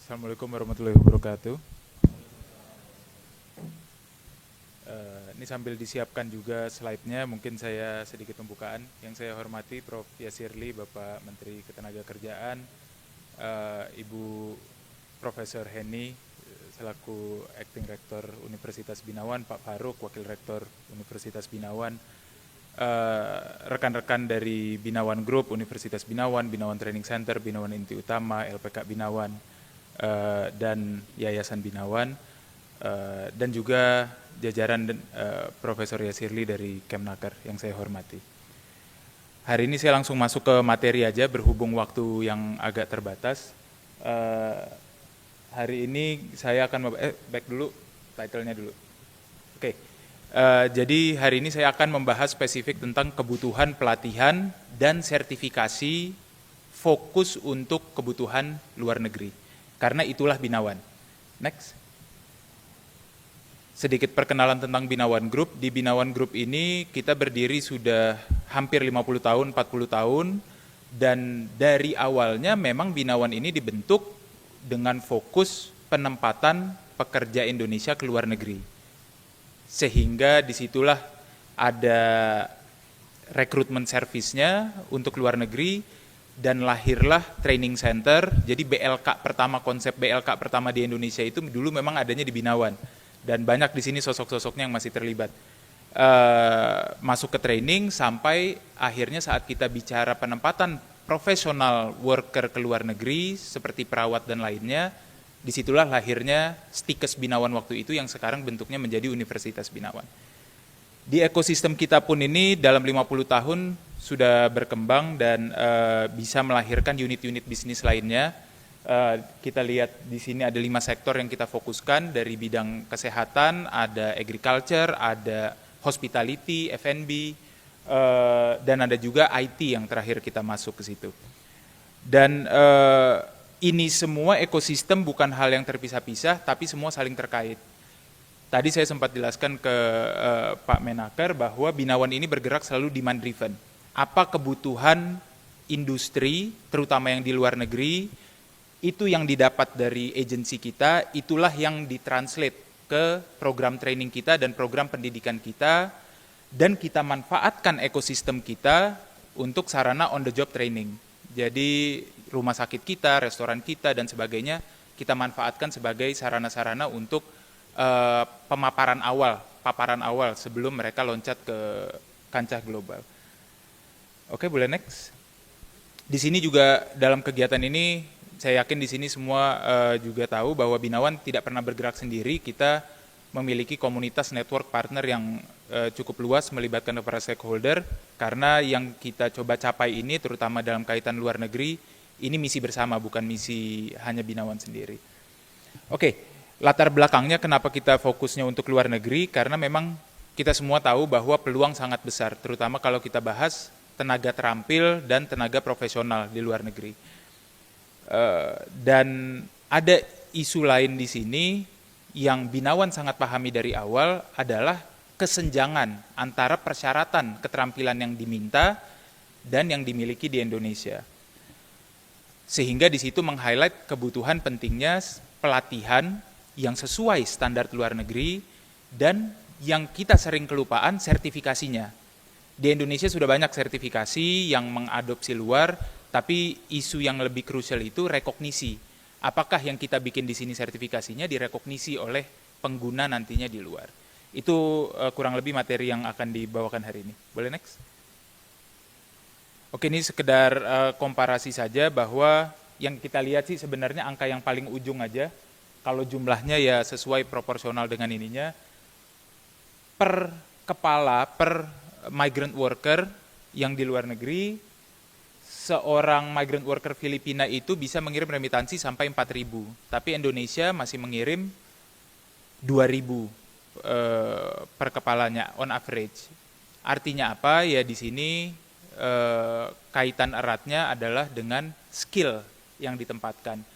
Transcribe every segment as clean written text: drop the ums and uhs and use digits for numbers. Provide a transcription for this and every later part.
Assalamualaikum warahmatullahi wabarakatuh. Ini sambil disiapkan juga slide-nya, mungkin saya sedikit pembukaan. Yang saya hormati Prof. Yasirli, Bapak Menteri Ketenagakerjaan, Ibu Profesor Heni, selaku Acting Rektor Universitas Binawan, Pak Faruk, Wakil Rektor Universitas Binawan, rekan-rekan dari Binawan Group, Universitas Binawan, Binawan Training Center, Binawan Inti Utama, LPK Binawan, dan Yayasan Binawan, dan juga jajaran Profesor Yasirli dari Kemnaker yang saya hormati. Hari ini saya langsung masuk ke materi aja, berhubung waktu yang agak terbatas. Hari ini saya akan back dulu, title-nya dulu. Oke. Jadi hari ini saya akan membahas spesifik tentang kebutuhan pelatihan dan sertifikasi fokus untuk kebutuhan luar negeri. Karena itulah Binawan. Next. Sedikit perkenalan tentang Binawan Group. Di Binawan Group ini kita berdiri sudah hampir 50 tahun, 40 tahun. Dan dari awalnya memang Binawan ini dibentuk dengan fokus penempatan pekerja Indonesia ke luar negeri. Sehingga disitulah ada rekrutmen servisnya untuk luar negeri, dan lahirlah training center. Jadi konsep BLK pertama di Indonesia itu dulu memang adanya di Binawan, dan banyak di sini sosok-sosoknya yang masih terlibat masuk ke training sampai akhirnya saat kita bicara penempatan profesional worker ke luar negeri seperti perawat dan lainnya, disitulah lahirnya Stikes Binawan waktu itu yang sekarang bentuknya menjadi Universitas Binawan. Di ekosistem kita pun ini dalam 50 tahun sudah berkembang dan bisa melahirkan unit-unit bisnis lainnya. Kita lihat di sini ada 5 sektor yang kita fokuskan, dari bidang kesehatan, ada agriculture, ada hospitality, F&B, dan ada juga IT yang terakhir kita masuk ke situ. Dan ini semua ekosistem bukan hal yang terpisah-pisah, tapi semua saling terkait. Tadi saya sempat jelaskan ke Pak Menaker bahwa Binawan ini bergerak selalu demand driven. Apa kebutuhan industri, terutama yang di luar negeri, itu yang didapat dari agensi kita, itulah yang ditranslate ke program training kita dan program pendidikan kita, dan kita manfaatkan ekosistem kita untuk sarana on the job training. Jadi rumah sakit kita, restoran kita, dan sebagainya, kita manfaatkan sebagai sarana-sarana untuk paparan awal sebelum mereka loncat ke kancah global. Oke, boleh next. Di sini juga dalam kegiatan ini, saya yakin di sini semua juga tahu bahwa Binawan tidak pernah bergerak sendiri. Kita memiliki komunitas network partner yang cukup luas, melibatkan para stakeholder, karena yang kita coba capai ini, terutama dalam kaitan luar negeri, ini misi bersama, bukan misi hanya Binawan sendiri. Oke. Latar belakangnya kenapa kita fokusnya untuk luar negeri, karena memang kita semua tahu bahwa peluang sangat besar, terutama kalau kita bahas tenaga terampil dan tenaga profesional di luar negeri. Dan ada isu lain di sini yang Binawan sangat pahami dari awal, adalah kesenjangan antara persyaratan keterampilan yang diminta dan yang dimiliki di Indonesia. Sehingga di situ meng-highlight kebutuhan pentingnya pelatihan yang sesuai standar luar negeri, dan yang kita sering kelupaan sertifikasinya. Di Indonesia sudah banyak sertifikasi yang mengadopsi luar, tapi isu yang lebih krusial itu rekognisi. Apakah yang kita bikin di sini sertifikasinya direkognisi oleh pengguna nantinya di luar? Itu kurang lebih materi yang akan dibawakan hari ini. Boleh next? Oke, ini sekedar komparasi saja bahwa yang kita lihat sih sebenarnya angka yang paling ujung aja. Kalau jumlahnya ya sesuai proporsional dengan ininya, per kepala, per migrant worker yang di luar negeri, seorang migrant worker Filipina itu bisa mengirim remitansi sampai 4.000, tapi Indonesia masih mengirim 2.000 per kepalanya on average. Artinya apa? Ya di sini kaitan eratnya adalah dengan skill yang ditempatkan.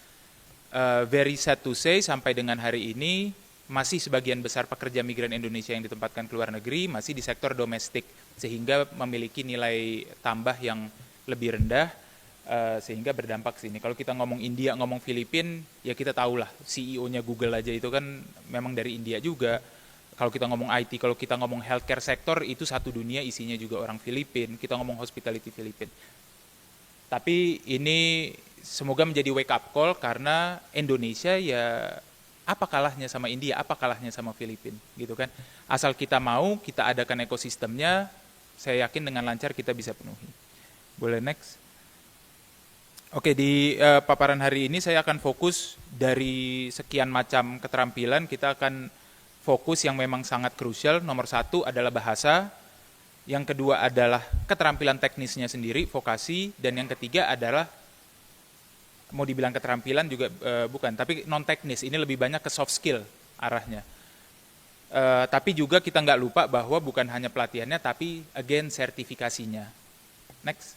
Very sad to say, sampai dengan hari ini masih sebagian besar pekerja migran Indonesia yang ditempatkan ke luar negeri masih di sektor domestik, sehingga memiliki nilai tambah yang lebih rendah. sehingga berdampak ke sini. Kalau kita ngomong India, ngomong Filipina, ya kita tahulah CEO-nya Google aja itu kan memang dari India juga. Kalau kita ngomong IT, kalau kita ngomong healthcare sektor, itu satu dunia isinya juga orang Filipina. Kita ngomong hospitality Filipina. Tapi ini semoga menjadi wake up call karena Indonesia ya apa kalahnya sama India, apa kalahnya sama Filipina gitu kan. Asal kita mau, kita adakan ekosistemnya, saya yakin dengan lancar kita bisa penuhi. Boleh next? Oke, di paparan hari ini saya akan fokus dari sekian macam keterampilan, kita akan fokus yang memang sangat krusial. Nomor satu adalah bahasa, yang kedua adalah keterampilan teknisnya sendiri, vokasi, dan yang ketiga adalah, mau dibilang keterampilan juga bukan, tapi non teknis, ini lebih banyak ke soft skill arahnya. Tapi juga kita nggak lupa bahwa bukan hanya pelatihannya, tapi again sertifikasinya. Next.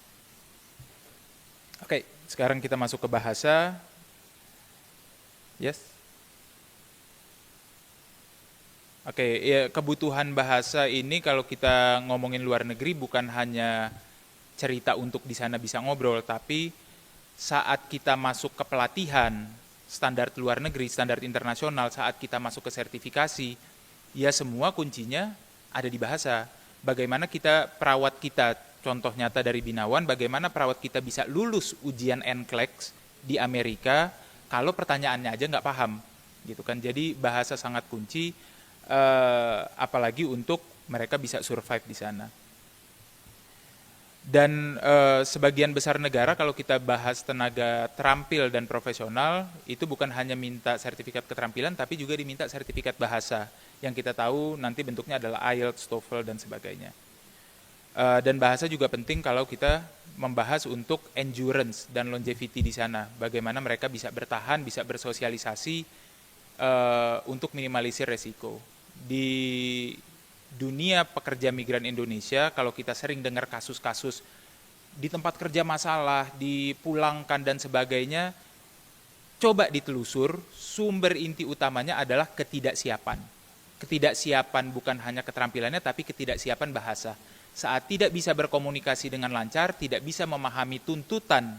Oke, sekarang kita masuk ke bahasa. Yes. Oke, ya, kebutuhan bahasa ini kalau kita ngomongin luar negeri bukan hanya cerita untuk di sana bisa ngobrol, tapi saat kita masuk ke pelatihan standar luar negeri, standar internasional, saat kita masuk ke sertifikasi, ya semua kuncinya ada di bahasa. Bagaimana perawat kita, contoh nyata dari Binawan, bagaimana perawat kita bisa lulus ujian NCLEX di Amerika kalau pertanyaannya aja nggak paham, gitu kan. Jadi bahasa sangat kunci, apalagi untuk mereka bisa survive di sana. Dan sebagian besar negara kalau kita bahas tenaga terampil dan profesional, itu bukan hanya minta sertifikat keterampilan, tapi juga diminta sertifikat bahasa, yang kita tahu nanti bentuknya adalah IELTS, TOEFL, dan sebagainya. Dan bahasa juga penting kalau kita membahas untuk endurance dan longevity di sana, bagaimana mereka bisa bertahan, bisa bersosialisasi untuk minimalisir resiko. Di dunia pekerja migran Indonesia, kalau kita sering dengar kasus-kasus di tempat kerja masalah, dipulangkan dan sebagainya, coba ditelusur, sumber inti utamanya adalah ketidaksiapan. Ketidaksiapan bukan hanya keterampilannya, tapi ketidaksiapan bahasa. Saat tidak bisa berkomunikasi dengan lancar, tidak bisa memahami tuntutan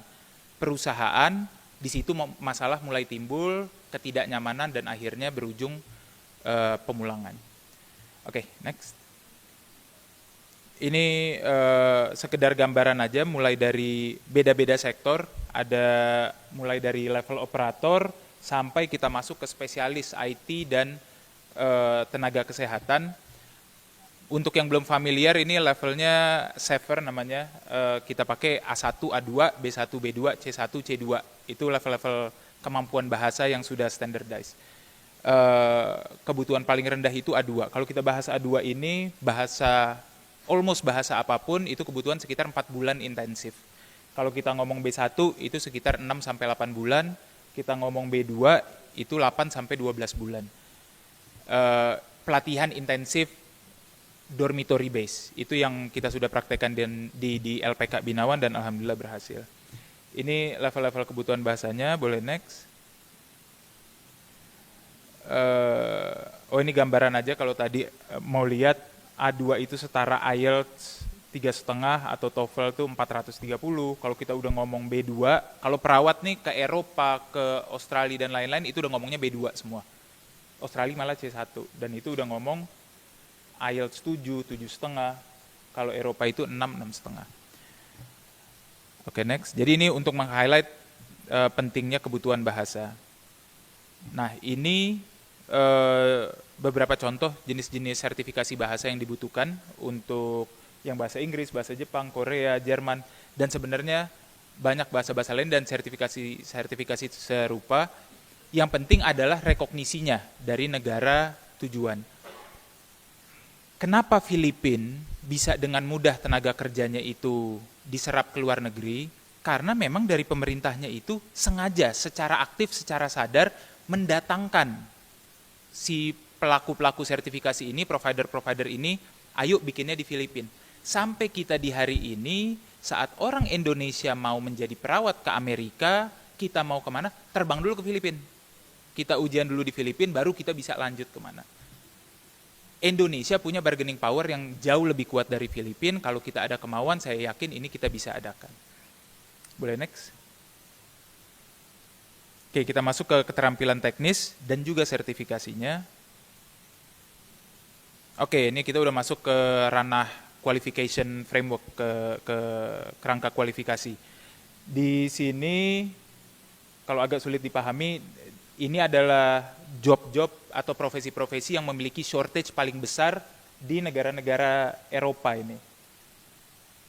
perusahaan, di situ masalah mulai timbul, ketidaknyamanan, dan akhirnya berujung pemulangan. Oke, next. Ini sekedar gambaran aja, mulai dari beda-beda sektor, ada mulai dari level operator, sampai kita masuk ke spesialis IT dan tenaga kesehatan. Untuk yang belum familiar, ini levelnya SAFER namanya, kita pakai A1, A2, B1, B2, C1, C2. Itu level-level kemampuan bahasa yang sudah standardized. Kebutuhan paling rendah itu A2. Kalau kita bahas A2 ini, almost bahasa apapun, itu kebutuhan sekitar 4 bulan intensif. Kalau kita ngomong B1, itu sekitar 6-8 bulan. Kita ngomong B2, itu 8-12 bulan. Pelatihan intensif dormitory base, itu yang kita sudah praktekkan di LPK Binawan dan alhamdulillah berhasil. Ini level-level kebutuhan bahasanya, boleh next. Ini gambaran aja, kalau tadi mau lihat A2 itu setara IELTS 3,5 atau TOEFL itu 430. Kalau kita udah ngomong B2, kalau perawat nih ke Eropa, ke Australia dan lain-lain, itu udah ngomongnya B2 semua. Australia malah C1, dan itu udah ngomong IELTS 7, 7,5, kalau Eropa itu 6, 6,5. Oke, next. Jadi ini untuk meng-highlight pentingnya kebutuhan bahasa. Nah, ini beberapa contoh jenis-jenis sertifikasi bahasa yang dibutuhkan untuk yang bahasa Inggris, bahasa Jepang, Korea, Jerman, dan sebenarnya banyak bahasa-bahasa lain dan sertifikasi serupa. Yang penting adalah rekognisinya dari negara tujuan. Kenapa Filipina bisa dengan mudah tenaga kerjanya itu diserap ke luar negeri? Karena memang dari pemerintahnya itu sengaja, secara aktif, secara sadar mendatangkan si pelaku-pelaku sertifikasi ini, provider-provider ini, ayo bikinnya di Filipina. Sampai kita di hari ini, saat orang Indonesia mau menjadi perawat ke Amerika, kita mau kemana? Terbang dulu ke Filipina. Kita ujian dulu di Filipina, baru kita bisa lanjut kemana. Indonesia punya bargaining power yang jauh lebih kuat dari Filipina. Kalau kita ada kemauan, saya yakin ini kita bisa adakan. Boleh next. Oke, kita masuk ke keterampilan teknis dan juga sertifikasinya. Oke, ini kita udah masuk ke ranah qualification framework, ke kerangka kualifikasi. Di sini, kalau agak sulit dipahami, ini adalah job-job atau profesi-profesi yang memiliki shortage paling besar di negara-negara Eropa ini.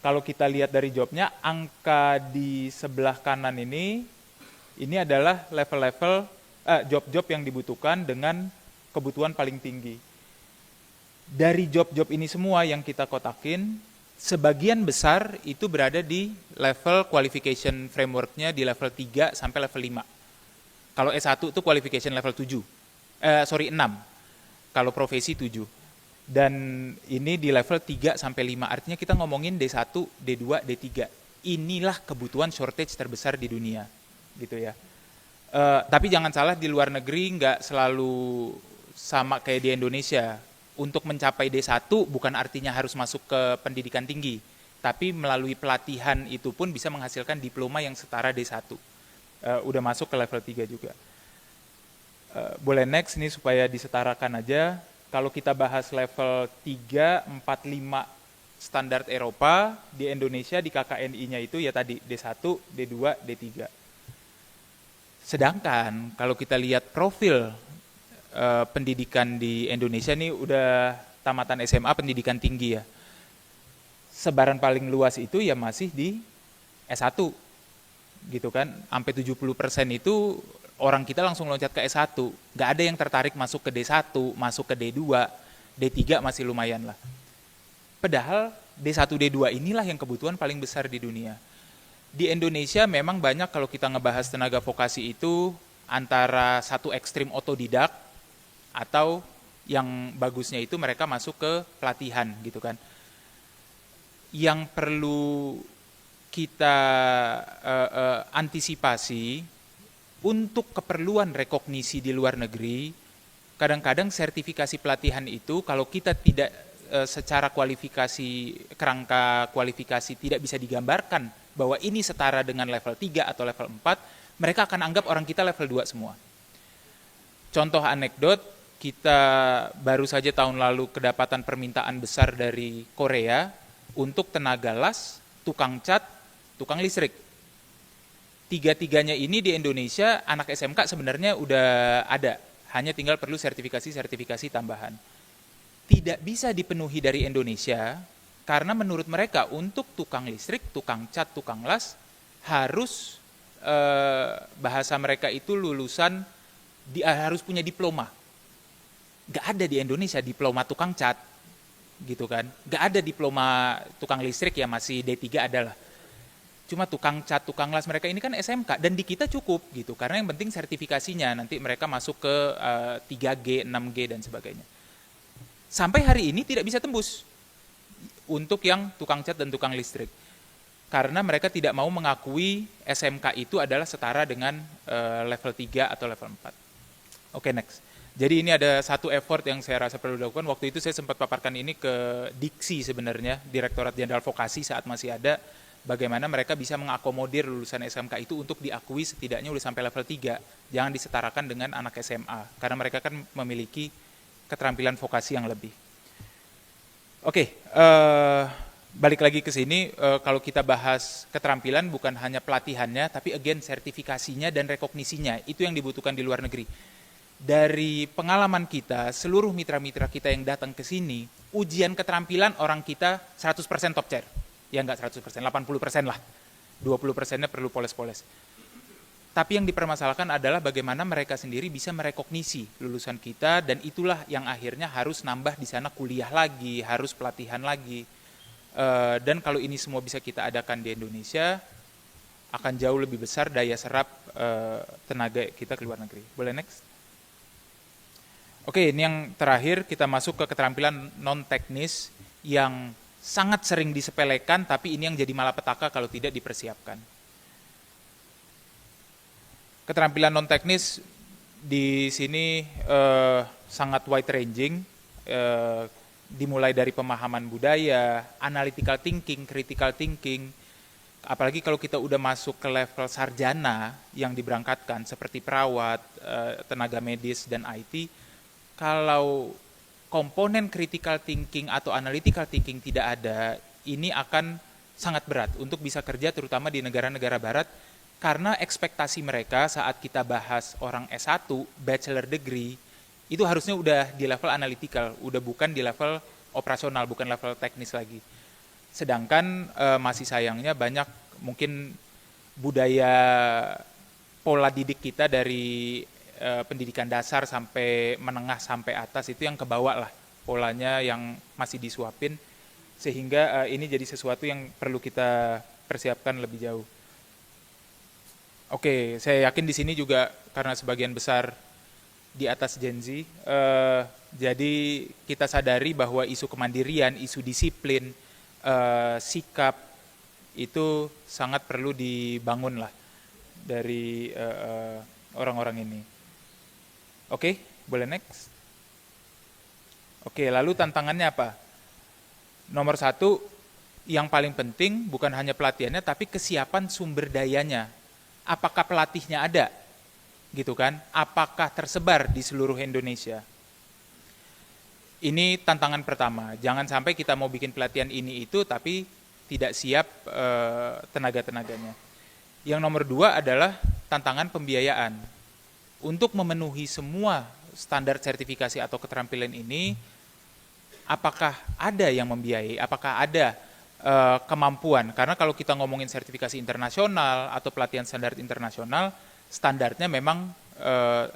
Kalau kita lihat dari jobnya, angka di sebelah kanan ini adalah level-level job-job yang dibutuhkan dengan kebutuhan paling tinggi. Dari job-job ini semua yang kita kotakin, sebagian besar itu berada di level qualification framework-nya di level 3 sampai level 5. Kalau S1 itu qualification level 6. Kalau profesi 7. Dan ini di level 3 sampai 5. Artinya kita ngomongin D1, D2, D3. Inilah kebutuhan shortage terbesar di dunia, gitu ya. Tapi jangan salah, di luar negeri nggak selalu sama kayak di Indonesia. Untuk mencapai D1 bukan artinya harus masuk ke pendidikan tinggi, tapi melalui pelatihan itu pun bisa menghasilkan diploma yang setara D1. Udah masuk ke level 3 juga. Boleh next nih supaya disetarakan aja. Kalau kita bahas level 3, 4, 5 standar Eropa, di Indonesia di KKNI-nya itu ya tadi D1, D2, D3. Sedangkan kalau kita lihat profil pendidikan di Indonesia nih udah tamatan SMA pendidikan tinggi ya. Sebaran paling luas itu ya masih di S1 gitu kan. Sampai 70% itu orang kita langsung loncat ke S1. Nggak ada yang tertarik masuk ke D1, masuk ke D2, D3 masih lumayan lah. Padahal D1, D2 inilah yang kebutuhan paling besar di dunia. Di Indonesia memang banyak kalau kita ngebahas tenaga vokasi itu antara satu ekstrim otodidak, atau yang bagusnya itu mereka masuk ke pelatihan gitu kan. Yang perlu kita antisipasi untuk keperluan rekognisi di luar negeri, kadang-kadang sertifikasi pelatihan itu kalau kita tidak secara kualifikasi, kerangka kualifikasi tidak bisa digambarkan bahwa ini setara dengan level 3 atau level 4, mereka akan anggap orang kita level 2 semua. Contoh anekdot, kita baru saja tahun lalu kedapatan permintaan besar dari Korea untuk tenaga las, tukang cat, tukang listrik. Tiga-tiganya ini di Indonesia anak SMK sebenarnya udah ada, hanya tinggal perlu sertifikasi tambahan. Tidak bisa dipenuhi dari Indonesia karena menurut mereka untuk tukang listrik, tukang cat, tukang las harus bahasa mereka itu lulusan harus punya diploma. Gak ada di Indonesia diploma tukang cat, gitu kan. Gak ada diploma tukang listrik ya, masih D3 adalah. Cuma tukang cat, tukang las mereka ini kan SMK, dan di kita cukup gitu. Karena yang penting sertifikasinya, nanti mereka masuk ke 3G, 6G dan sebagainya. Sampai hari ini tidak bisa tembus untuk yang tukang cat dan tukang listrik. Karena mereka tidak mau mengakui SMK itu adalah setara dengan level 3 atau level 4. Oke, next. Jadi ini ada satu effort yang saya rasa perlu dilakukan. Waktu itu saya sempat paparkan ini ke Diksi sebenarnya, Direktorat Jenderal Vokasi saat masih ada, bagaimana mereka bisa mengakomodir lulusan SMK itu untuk diakui setidaknya udah sampai level 3. Jangan disetarakan dengan anak SMA, karena mereka kan memiliki keterampilan vokasi yang lebih. Oke, balik lagi ke sini, kalau kita bahas keterampilan bukan hanya pelatihannya, tapi again sertifikasinya dan rekognisinya, itu yang dibutuhkan di luar negeri. Dari pengalaman kita, seluruh mitra-mitra kita yang datang ke sini, ujian keterampilan orang kita 100% top chair. Ya enggak 100%, 80% lah. 20%-nya perlu poles-poles. Tapi yang dipermasalahkan adalah bagaimana mereka sendiri bisa merekognisi lulusan kita, dan itulah yang akhirnya harus nambah di sana kuliah lagi, harus pelatihan lagi. Dan kalau ini semua bisa kita adakan di Indonesia, akan jauh lebih besar daya serap tenaga kita ke luar negeri. Boleh next? Oke, ini yang terakhir, kita masuk ke keterampilan non-teknis yang sangat sering disepelekan, tapi ini yang jadi malapetaka kalau tidak dipersiapkan. Keterampilan non-teknis di sini sangat wide ranging, dimulai dari pemahaman budaya, analytical thinking, critical thinking, apalagi kalau kita udah masuk ke level sarjana yang diberangkatkan seperti perawat, tenaga medis dan IT, kalau komponen critical thinking atau analytical thinking tidak ada, ini akan sangat berat untuk bisa kerja terutama di negara-negara barat, karena ekspektasi mereka saat kita bahas orang S1, bachelor degree, itu harusnya udah di level analytical, udah bukan di level operasional, bukan level teknis lagi. Sedangkan masih sayangnya banyak mungkin budaya pola didik kita dari pendidikan dasar sampai menengah sampai atas itu yang kebawa lah polanya yang masih disuapin, sehingga ini jadi sesuatu yang perlu kita persiapkan lebih jauh. Oke, saya yakin di sini juga karena sebagian besar di atas Gen Z, jadi kita sadari bahwa isu kemandirian, isu disiplin, sikap itu sangat perlu dibangun lah dari orang-orang ini. Oke, boleh next. Oke, lalu tantangannya apa? Nomor 1, yang paling penting bukan hanya pelatihannya, tapi kesiapan sumber dayanya. Apakah pelatihnya ada? Gitu kan? Apakah tersebar di seluruh Indonesia? Ini tantangan pertama. Jangan sampai kita mau bikin pelatihan ini itu, tapi tidak siap tenaga-tenaganya. Yang nomor 2 adalah tantangan pembiayaan. Untuk memenuhi semua standar sertifikasi atau keterampilan ini, apakah ada yang membiayai, apakah ada kemampuan? Karena kalau kita ngomongin sertifikasi internasional atau pelatihan standar internasional, standarnya memang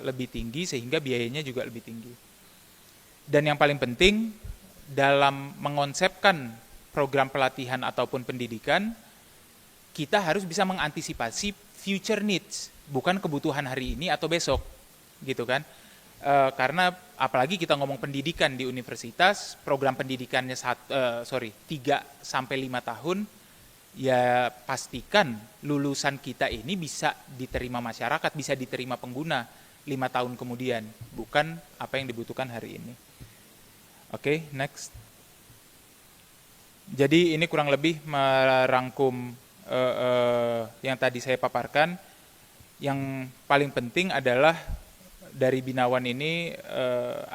lebih tinggi sehingga biayanya juga lebih tinggi. Dan yang paling penting dalam mengonsepkan program pelatihan ataupun pendidikan, kita harus bisa mengantisipasi future needs, bukan kebutuhan hari ini atau besok, gitu kan? Karena apalagi kita ngomong pendidikan di universitas, program pendidikannya 3 sampai 5 tahun, ya pastikan lulusan kita ini bisa diterima masyarakat, bisa diterima pengguna 5 tahun kemudian, bukan apa yang dibutuhkan hari ini. Oke, next. Jadi ini kurang lebih merangkum yang tadi saya paparkan. Yang paling penting adalah dari Binawan ini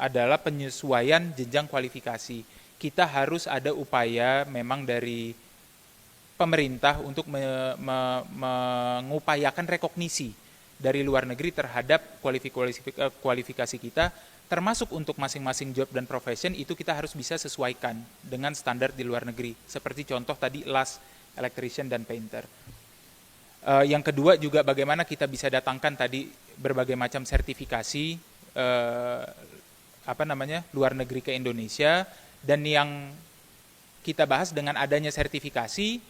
adalah penyesuaian jenjang kualifikasi. Kita harus ada upaya memang dari pemerintah untuk mengupayakan rekognisi dari luar negeri terhadap kualifikasi kita, termasuk untuk masing-masing job dan profession itu kita harus bisa sesuaikan dengan standar di luar negeri. Seperti contoh tadi las, electrician, dan painter. Yang kedua juga bagaimana kita bisa datangkan tadi berbagai macam sertifikasi luar negeri ke Indonesia, dan yang kita bahas dengan adanya sertifikasi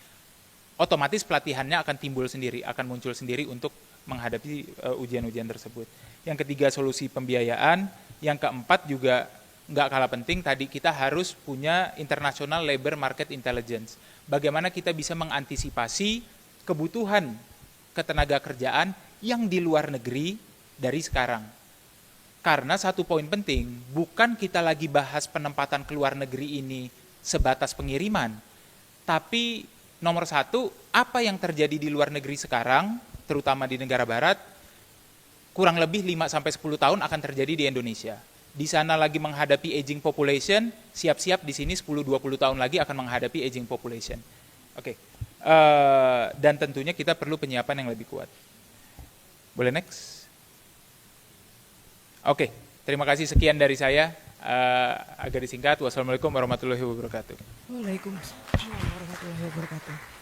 otomatis pelatihannya akan timbul sendiri, akan muncul sendiri untuk menghadapi ujian-ujian tersebut. Yang ketiga solusi pembiayaan, yang keempat juga nggak kalah penting tadi kita harus punya international labor market intelligence. Bagaimana kita bisa mengantisipasi kebutuhan ketenaga kerjaan yang di luar negeri dari sekarang. Karena satu poin penting, bukan kita lagi bahas penempatan ke luar negeri ini sebatas pengiriman, tapi nomor 1, apa yang terjadi di luar negeri sekarang, terutama di negara barat, kurang lebih 5-10 tahun akan terjadi di Indonesia. Di sana lagi menghadapi aging population, siap-siap di sini 10-20 tahun lagi akan menghadapi aging population. Oke. Dan tentunya kita perlu penyiapan yang lebih kuat. Boleh next? Oke, terima kasih, sekian dari saya. Agak disingkat. Wassalamualaikum warahmatullahi wabarakatuh. Waalaikumsalam warahmatullahi wabarakatuh.